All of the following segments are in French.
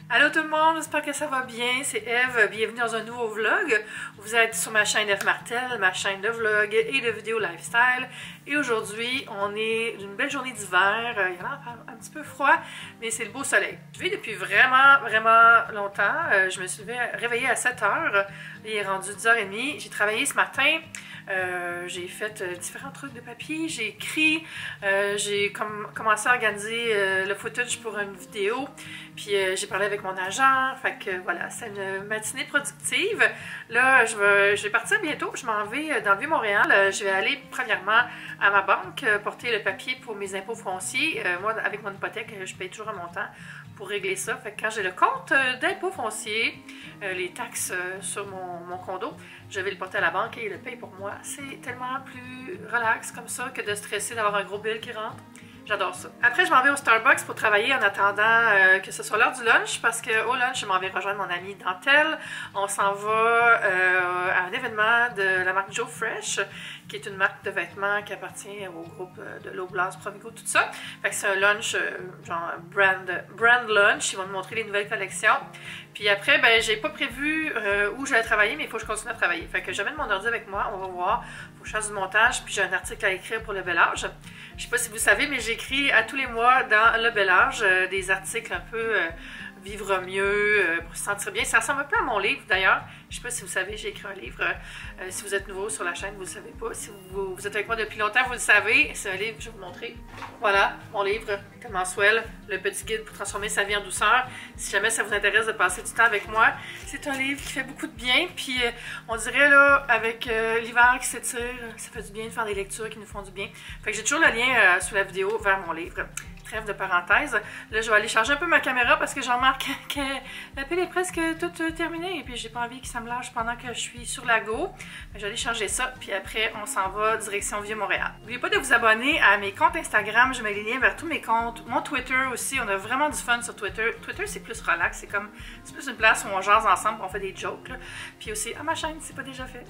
Allô tout le monde, j'espère que ça va bien, c'est Eve, bienvenue dans un nouveau vlog. Vous êtes sur ma chaîne Eve Martel, ma chaîne de vlog et de vidéos lifestyle. Et aujourd'hui, on est d'une belle journée d'hiver, il y a un petit peu froid, mais c'est le beau soleil. Je vis depuis vraiment longtemps, je me suis réveillée à 7 h, il est rendu 10 h 30, j'ai travaillé ce matin. J'ai fait différents trucs de papier, j'ai écrit, j'ai commencé à organiser le footage pour une vidéo, puis j'ai parlé avec mon agent, fait que voilà, c'est une matinée productive. Là, je vais partir bientôt, je m'en vais dans le Vieux-Montréal, je vais aller premièrement à ma banque porter le papier pour mes impôts fonciers. Moi, avec mon hypothèque, je paye toujours un montant pour régler ça. Fait que quand j'ai le compte d'impôts fonciers, les taxes sur mon condo, je vais le porter à la banque et il le paye pour moi. C'est tellement plus relax comme ça que de stresser d'avoir un gros bill qui rentre. J'adore ça. Après, je m'en vais au Starbucks pour travailler en attendant que ce soit l'heure du lunch parce qu'au lunch, je m'en vais rejoindre mon ami Dentelle. On s'en va à un événement de la marque Joe Fresh, qui est une marque de vêtements qui appartient au groupe de l'Oblast, Provigo, tout ça. Fait que c'est un lunch, genre brand lunch. Ils vont nous montrer les nouvelles collections. Puis après, ben, j'ai pas prévu où j'allais travailler, mais il faut que je continue à travailler. Fait que j'amène mon ordi avec moi, on va voir. Faut que je fasse du montage, puis j'ai un article à écrire pour Le Bel Âge. Je sais pas si vous savez, mais j'écris à tous les mois dans Le Bel Âge des articles un peu vivre mieux, pour se sentir bien. Ça ressemble un peu à mon livre d'ailleurs. Je sais pas si vous savez, j'ai écrit un livre. Si vous êtes nouveau sur la chaîne, vous ne le savez pas. Si vous êtes avec moi depuis longtemps, vous le savez. C'est un livre, je vais vous montrer. Voilà, mon livre mensuel, le petit guide pour transformer sa vie en douceur. Si jamais ça vous intéresse de passer du temps avec moi, c'est un livre qui fait beaucoup de bien. Puis on dirait là, avec l'hiver qui s'étire, ça fait du bien de faire des lectures qui nous font du bien. Fait que j'ai toujours le lien sous la vidéo vers mon livre. Trêve de parenthèse. Là, je vais aller charger un peu ma caméra parce que j'en remarque que la pile est presque toute terminée et puis j'ai pas envie que ça me lâche pendant que je suis sur la go. Je vais aller charger ça, puis après, on s'en va direction Vieux-Montréal. N'oubliez pas de vous abonner à mes comptes Instagram. Je mets les liens vers tous mes comptes. Mon Twitter aussi. On a vraiment du fun sur Twitter. Twitter, c'est plus relax. C'est plus une place où on jase ensemble, on fait des jokes. Là. Puis aussi à ma chaîne, si c'est pas déjà fait.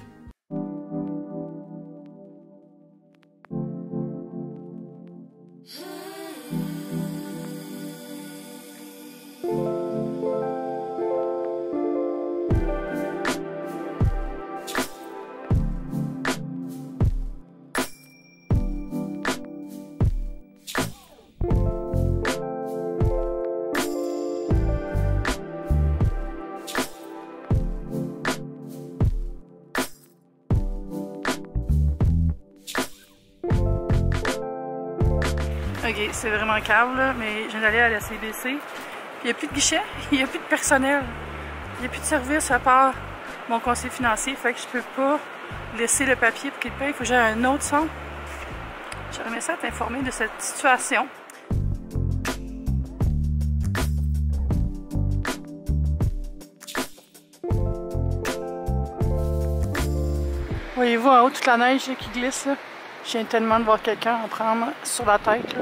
Ok, c'est vraiment câble, là, mais je viens d'aller à la CBC. Il n'y a plus de guichet, il n'y a plus de personnel, il n'y a plus de service à part mon conseiller financier. Fait que je peux pas laisser le papier pour qu'il paye. Il faut que j'aie un autre son. J'aimerais aimé ça être informée de cette situation. Voyez-vous en haut toute la neige qui glisse là? Je viens tellement de voir quelqu'un en prendre sur la tête.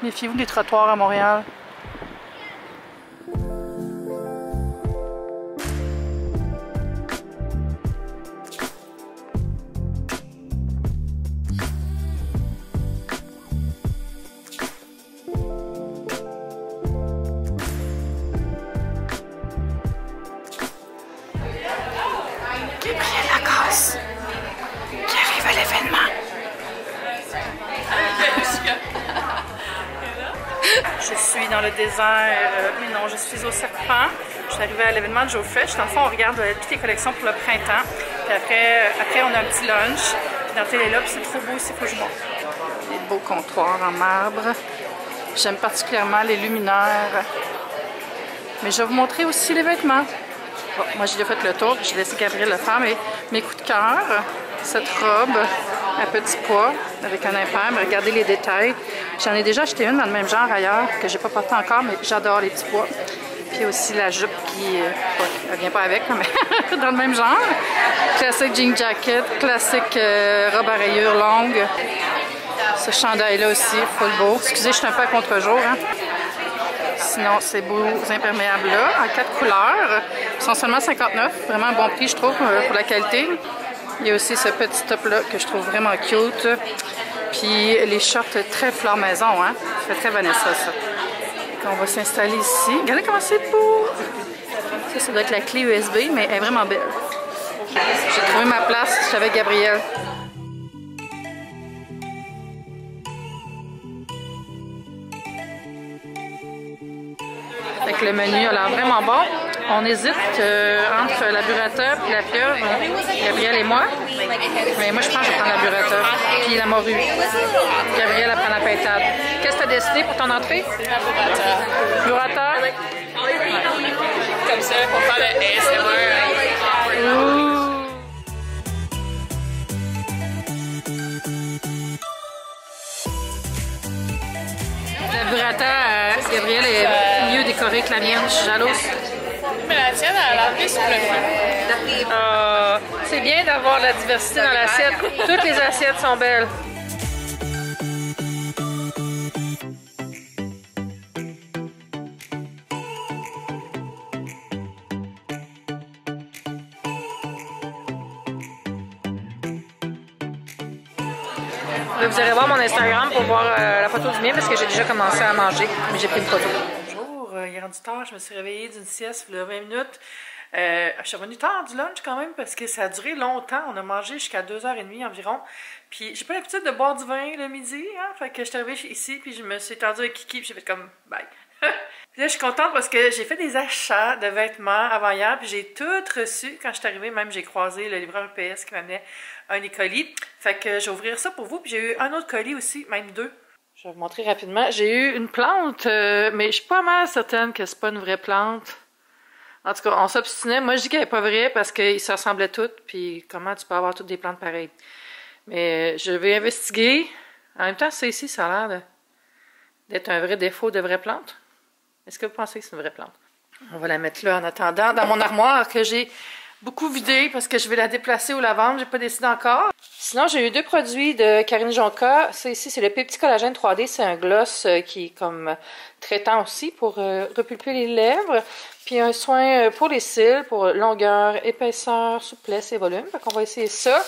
Méfiez-vous des trottoirs à Montréal. Gabriel Lacasse qui arrive à l'événement. Je suis dans le désert, mais non, je suis au Serpent. Je suis arrivée à l'événement de Joe Fresh. Dans le fond, on regarde toutes les collections pour le printemps. Puis après on a un petit lunch. Dentelle est là, puis c'est trop beau ici, il faut que je monte. Des beaux comptoirs en marbre. J'aime particulièrement les luminaires. Mais je vais vous montrer aussi les vêtements. Bon, moi, j'ai déjà fait le tour, j'ai laissé Gabriel le faire, mais mes coups de cœur, cette robe à petit pois avec un impair, mais regardez les détails. J'en ai déjà acheté une dans le même genre ailleurs, que j'ai pas porté encore, mais j'adore les petits pois. Puis aussi la jupe qui, elle vient pas avec, mais dans le même genre. Classique jean jacket, classique robe à rayures longue. Ce chandail-là aussi, full beau. Excusez, je suis un peu à contre-jour. Hein. Sinon, ces beaux imperméables-là, en 4 couleurs. Ils sont seulement 59, vraiment un bon prix, je trouve, pour la qualité. Il y a aussi ce petit top-là que je trouve vraiment cute. Puis les shorts très fleur maison, hein. Ça fait très Vanessa, ça. On va s'installer ici. Regardez comment c'est beau! Ça doit être la clé USB, mais elle est vraiment belle. J'ai trouvé ma place, je suis avec Gabrielle. Fait que le menu a l'air vraiment bon. On hésite entre la burrata et la pieuvre, Gabrielle et moi. Mais moi, je pense que je vais prendre la burrata puis la morue. Gabrielle, elle prend la pintade. Qu'est-ce que tu as décidé pour ton entrée? La burrata. Comme ça, pour faire le ASMR. La burrata, Gabrielle, est mieux décorée que la mienne. Je suis jalouse. Mais la tienne, elle a l'air plus sur le fond. C'est bien d'avoir la diversité dans l'assiette. Toutes les assiettes sont belles. Vous irez voir mon Instagram pour voir la photo du mien parce que j'ai déjà commencé à manger, mais j'ai pris une photo. Bonjour, il est rendu tard, je me suis réveillée d'une sieste il y a 20 minutes. Je suis revenue tard du lunch quand même parce que ça a duré longtemps. On a mangé jusqu'à 2h30 environ. Puis j'ai pas l'habitude de boire du vin le midi, hein? Fait que je suis arrivée ici puis je me suis étendue avec Kiki puis j'ai fait comme bye. Puis là, je suis contente parce que j'ai fait des achats de vêtements avant hier, puis j'ai tout reçu. Quand je suis arrivée, même j'ai croisé le livreur UPS qui m'amenait un des colis. Fait que je vais ouvrir ça pour vous, puis j'ai eu un autre colis aussi, même deux. Je vais vous montrer rapidement. J'ai eu une plante, mais je suis pas mal certaine que c'est pas une vraie plante. En tout cas, on s'obstinait. Moi, je dis qu'elle est pas vraie parce qu'ils se ressemblaient toutes, puis comment tu peux avoir toutes des plantes pareilles. Mais je vais investiguer. En même temps, ça ici, ça a l'air d'être un vrai défaut de vraie plante. Est-ce que vous pensez que c'est une vraie plante? On va la mettre là en attendant dans mon armoire que j'ai beaucoup vidée parce que je vais la déplacer ou la vendre. J'ai pas décidé encore. Sinon, j'ai eu deux produits de Karine Jonca. Ça ici, c'est le Petit Collagène 3D. C'est un gloss qui est comme traitant aussi pour repulper les lèvres. Puis un soin pour les cils, pour longueur, épaisseur, souplesse et volume. Fait qu'on va essayer ça.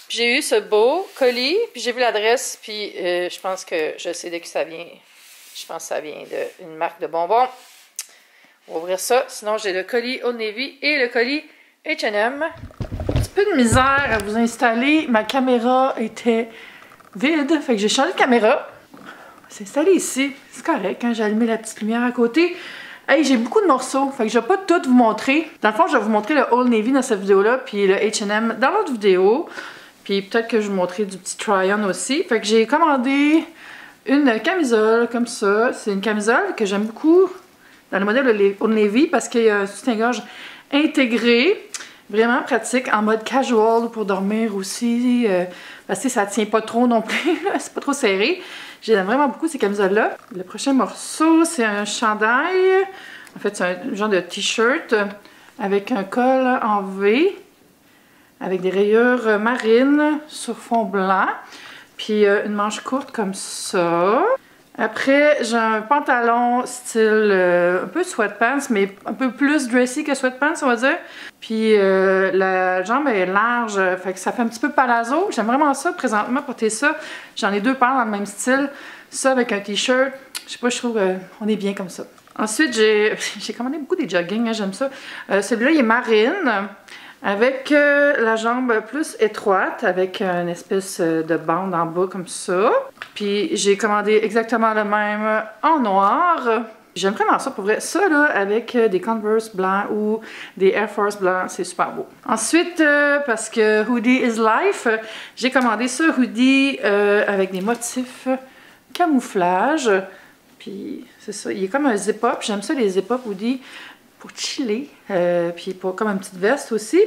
Puis j'ai eu ce beau colis. Puis j'ai vu l'adresse. Puis je pense que je sais de qui ça vient. Je pense que ça vient d'une marque de bonbons. On va ouvrir ça. Sinon, j'ai le colis Old Navy et le colis H&M. Un petit peu de misère à vous installer. Ma caméra était vide. Fait que j'ai changé de caméra. C'est installé ici. C'est correct. J'ai allumé la petite lumière à côté. Hey, j'ai beaucoup de morceaux. Fait que je vais pas tout vous montrer. Dans le fond, je vais vous montrer le Old Navy dans cette vidéo-là. Puis le H&M dans l'autre vidéo. Puis peut-être que je vais vous montrer du petit try-on aussi. Fait que j'ai commandé une camisole comme ça. C'est une camisole que j'aime beaucoup dans le modèle Old Navy parce qu'il y a un soutien-gorge intégré. Vraiment pratique en mode casual pour dormir aussi. Parce que ça tient pas trop non plus. C'est pas trop serré. J'aime vraiment beaucoup ces camisoles-là. Le prochain morceau, c'est un chandail. En fait, c'est un genre de t-shirt avec un col en V. Avec des rayures marines sur fond blanc. Puis une manche courte comme ça. Après, j'ai un pantalon style un peu sweatpants, mais un peu plus dressy que sweatpants, on va dire. Puis la jambe est large, fait que ça fait un petit peu palazzo. J'aime vraiment ça, présentement, porter ça. J'en ai deux paires dans le même style. Ça avec un t-shirt. Je sais pas, je trouve on est bien comme ça. Ensuite, j'ai commandé beaucoup des jogging, hein, j'aime ça. Celui-là, il est marine. Avec la jambe plus étroite, avec une espèce de bande en bas comme ça. Puis j'ai commandé exactement le même en noir. J'aime vraiment ça pour vrai. Ça là, avec des Converse blancs ou des Air Force blancs, c'est super beau. Ensuite, parce que Hoodie is Life, j'ai commandé ce hoodie avec des motifs camouflage. Puis c'est ça, il est comme un zip-up. J'aime ça les zip-up hoodie pour chiller, puis pour comme une petite veste aussi.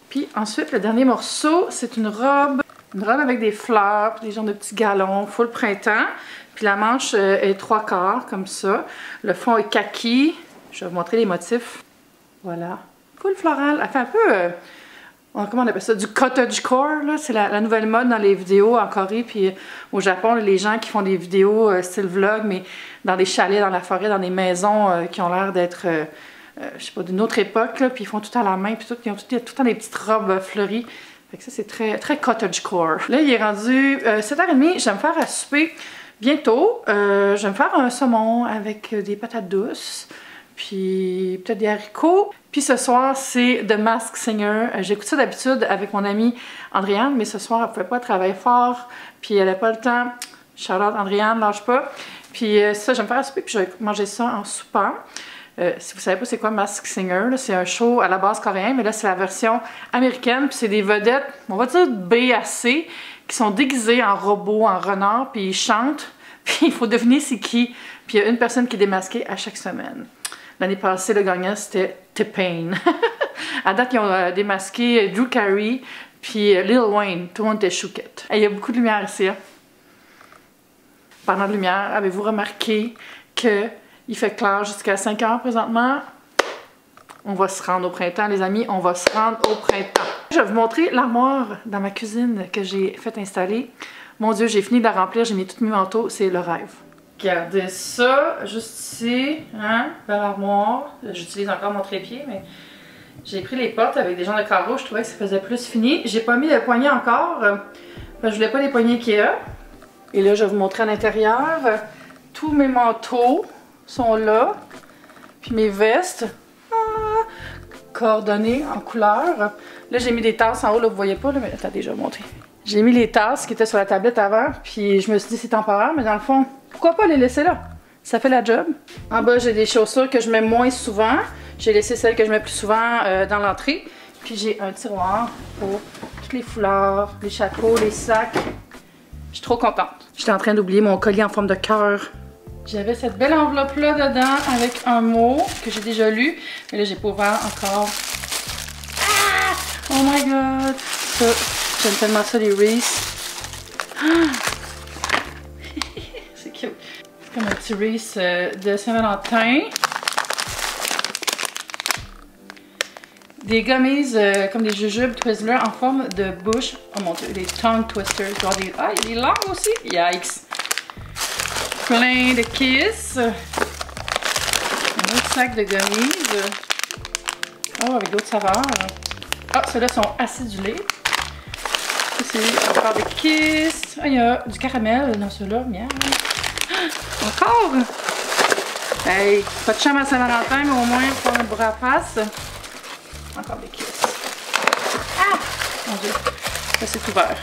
Puis ensuite, le dernier morceau, c'est une robe avec des fleurs, des genres de petits galons, full printemps. Puis la manche est 3/4, comme ça. Le fond est kaki. Je vais vous montrer les motifs. Voilà. Full floral. Elle fait un peu, comment on appelle ça, du cottagecore, là. C'est la nouvelle mode dans les vidéos en Corée, puis au Japon, les gens qui font des vidéos style vlog, mais dans des chalets, dans la forêt, dans des maisons qui ont l'air d'être, je sais pas, d'une autre époque, là, puis ils font tout à la main, puis ils ont tout le temps des petites robes fleuries. Fait que ça, c'est très, très cottagecore. Là, il est rendu 7h30, je vais me faire à souper bientôt. Je vais me faire un saumon avec des patates douces, puis peut-être des haricots. Puis ce soir, c'est The Masked Singer. J'écoute ça d'habitude avec mon amie Andréane, mais ce soir, elle pouvait pas travailler fort, puis elle n'avait pas le temps. Shout-out Andréane, lâche pas. Puis ça, je vais me faire un souper, puis je vais manger ça en soupant. Si vous savez pas c'est quoi Masked Singer, c'est un show à la base coréen, mais là c'est la version américaine, puis c'est des vedettes, on va dire B à C, qui sont déguisées en robots, en renards, puis ils chantent, puis il faut deviner c'est qui. Puis il y a une personne qui est démasquée à chaque semaine. L'année passée, le gagnant c'était T-Pain. À date, ils ont démasqué Drew Carey, puis Lil Wayne, tout le monde était chouquette. Il y a beaucoup de lumière ici. Hein? Parlant de lumière, avez-vous remarqué que il fait clair jusqu'à 5 heures présentement? On va se rendre au printemps, les amis. On va se rendre au printemps. Je vais vous montrer l'armoire dans ma cuisine que j'ai fait installer. Mon Dieu, j'ai fini de la remplir. J'ai mis tous mes manteaux. C'est le rêve. Regardez ça, juste ici, hein, dans l'armoire. J'utilise encore mon trépied, mais j'ai pris les portes avec des genres de carreaux. Je trouvais que ça faisait plus fini. J'ai pas mis le poignet encore. Je voulais pas les poignets Ikea. Et là, je vais vous montrer à l'intérieur. Tous mes manteaux sont là. Puis mes vestes, coordonnées en couleur. Là, j'ai mis des tasses en haut, là, vous voyez pas, là, mais attendez, je vais monter. J'ai mis les tasses qui étaient sur la tablette avant, puis je me suis dit c'est temporaire, mais dans le fond, pourquoi pas les laisser là? Ça fait la job. En bas, j'ai des chaussures que je mets moins souvent. J'ai laissé celles que je mets plus souvent dans l'entrée. Puis j'ai un tiroir pour tous les foulards, les chapeaux, les sacs. Je suis trop contente. J'étais en train d'oublier mon collier en forme de cœur. J'avais cette belle enveloppe-là dedans avec un mot que j'ai déjà lu. Mais là, j'ai pas ouvert encore. Ah! Oh my god! Ça, j'aime tellement ça, les Reese. Ah! C'est cute. C'est comme un petit Reese de Saint-Valentin. Des gummies comme des jujubes Twizzlers en forme de bouche. Oh mon dieu, des tongue twisters. Ah, il y a des langues aussi. Yikes! Plein de Kiss. Un autre sac de gummies. Oh, avec d'autres saveurs. Ah, ceux-là sont acidulés. Ça, c'est encore des Kiss. Ah, il y a du caramel dans ceux-là. Miam. Encore! Hey, pas de chambre à Saint-Valentin, mais au moins pour faire un bourre à face. Encore des Kiss. Ah! Mon dieu. Ça, c'est ouvert.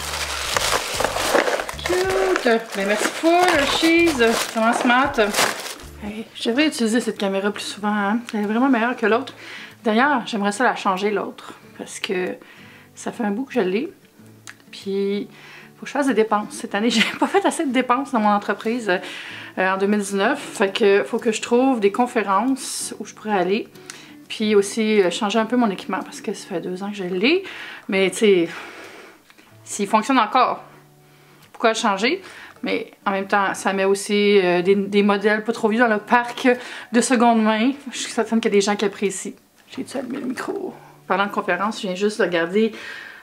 Cute! Ben merci full, cheese! Comment smart! Hey, je devrais utiliser cette caméra plus souvent, hein? Elle est vraiment meilleure que l'autre. D'ailleurs, j'aimerais ça la changer l'autre, parce que ça fait un bout que je l'ai. Puis, faut que je fasse des dépenses. Cette année, j'ai pas fait assez de dépenses dans mon entreprise en 2019. Fait que faut que je trouve des conférences où je pourrais aller. Puis aussi, changer un peu mon équipement, parce que ça fait 2 ans que je l'ai. Mais tu sais, s'il fonctionne encore, pourquoi le changer? Mais en même temps, ça met aussi des modèles pas trop vieux dans le parc de seconde main. Je suis certaine qu'il y a des gens qui apprécient. J'ai-tu allumé le micro? Parlant de conférence, je viens juste de regarder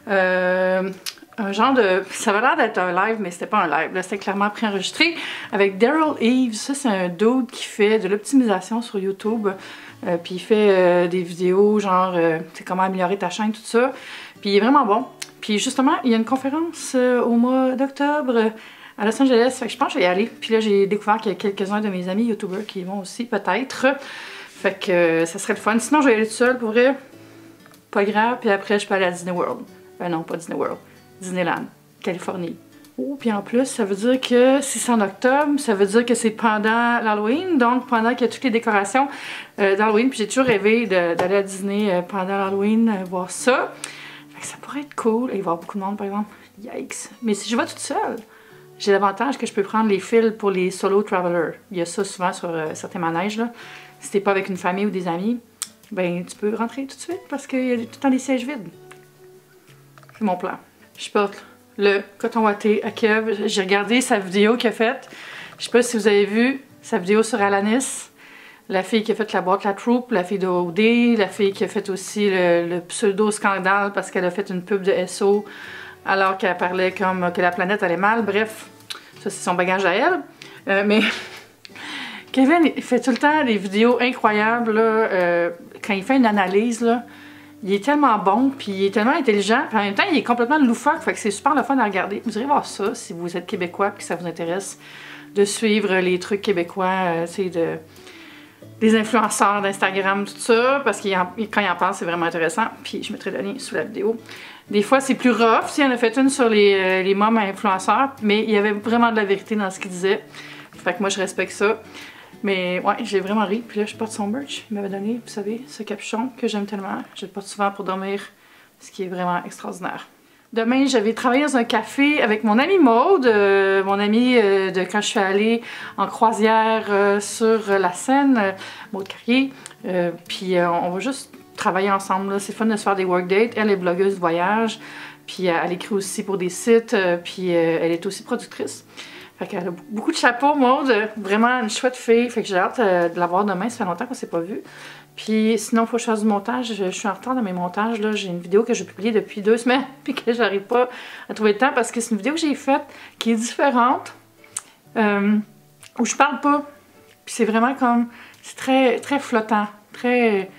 un genre de... Ça avait l'air d'être un live, mais c'était pas un live. Là, c'était clairement préenregistré avec Daryl Eves. Ça, c'est un dude qui fait de l'optimisation sur YouTube. Puis il fait des vidéos genre c'est comment améliorer ta chaîne, tout ça. Puis il est vraiment bon. Puis justement, il y a une conférence au mois d'octobre à Los Angeles. Fait que je pense que je vais y aller. Puis là, j'ai découvert qu'il y a quelques-uns de mes amis YouTubers qui y vont aussi, peut-être. Fait que ça serait le fun. Sinon, je vais y aller toute seule, pour vrai. Pas grave. Puis après, je peux aller à Disney World. Non, pas Disney World. Disneyland, Californie. Oh, puis en plus, ça veut dire que si c'est en octobre, ça veut dire que c'est pendant l'Halloween. Donc, pendant qu'il y a toutes les décorations d'Halloween. Puis j'ai toujours rêvé d'aller à Disney pendant l'Halloween, voir ça. Fait que ça pourrait être cool. Et il va y avoir beaucoup de monde, par exemple. Yikes. Mais si je vais toute seule, j'ai l'avantage que je peux prendre les fils pour les solo travelers. Il y a ça souvent sur certains manèges, là. Si t'es pas avec une famille ou des amis, ben tu peux rentrer tout de suite parce qu'il y a tout le temps des sièges vides. C'est mon plan. Je porte le coton watté à Kev. J'ai regardé sa vidéo qu'il a faite. Je sais pas si vous avez vu sa vidéo sur Alanis. La fille qui a fait la boîte La Troupe, la fille de OD, la fille qui a fait aussi le pseudo-scandale parce qu'elle a fait une pub de SO alors qu'elle parlait comme que la planète allait mal. Bref, ça c'est son bagage à elle. Mais Kevin, il fait tout le temps des vidéos incroyables. Là, quand il fait une analyse, là, il est tellement bon, puis il est tellement intelligent, puis en même temps, il est complètement loufoque, fait que c'est super le fun à regarder. Vous irez voir ça si vous êtes québécois, puis que ça vous intéresse de suivre les trucs québécois, tu sais, des influenceurs d'Instagram, tout ça, parce que quand ils en parlent, c'est vraiment intéressant. Puis je mettrai le lien sous la vidéo. Des fois, c'est plus rough. Il y en a fait une sur les mômes influenceurs, mais il y avait vraiment de la vérité dans ce qu'ils disaient. Fait que moi, je respecte ça. Mais ouais, j'ai vraiment ri. Puis là, je porte son merch. Il m'avait donné, vous savez, ce capuchon que j'aime tellement. Je le porte souvent pour dormir, ce qui est vraiment extraordinaire. Demain, je vais travailler dans un café avec mon amie Maude, mon amie de quand je suis allée en croisière sur la Seine, Maude Carrier. Puis on va juste travailler ensemble. C'est fun de se faire des workdates. Elle est blogueuse de voyage, puis elle écrit aussi pour des sites, puis elle est aussi productrice. Fait qu'elle a beaucoup de chapeaux, Maude. Vraiment une chouette fille. Fait que j'ai hâte de la voir demain. Ça fait longtemps qu'on s'est pas vu. Puis sinon, il faut que je fasse du montage. Je suis en retard dans mes montages. J'ai une vidéo que j'ai publiée depuis 2 semaines puis que j'arrive pas à trouver le temps parce que c'est une vidéo que j'ai faite qui est différente, où je parle pas. Puis c'est vraiment comme... C'est très, très flottant, très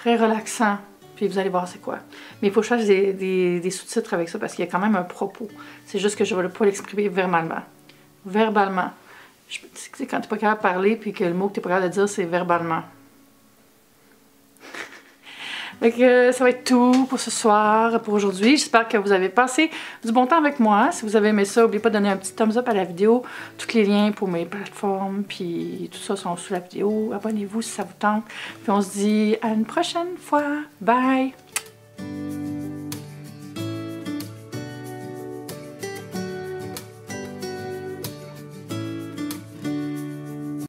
relaxant. Puis vous allez voir c'est quoi. Mais il faut que je fasse des sous-titres avec ça parce qu'il y a quand même un propos. C'est juste que je ne vais pas l'exprimer verbalement. Verbalement. C'est quand tu n'es pas capable de parler puis que le mot que tu n'es pas capable de dire, c'est verbalement. Donc, ça va être tout pour ce soir, pour aujourd'hui. J'espère que vous avez passé du bon temps avec moi. Si vous avez aimé ça, n'oubliez pas de donner un petit thumbs up à la vidéo. Tous les liens pour mes plateformes, puis tout ça sont sous la vidéo. Abonnez-vous si ça vous tente. Puis on se dit à une prochaine fois. Bye!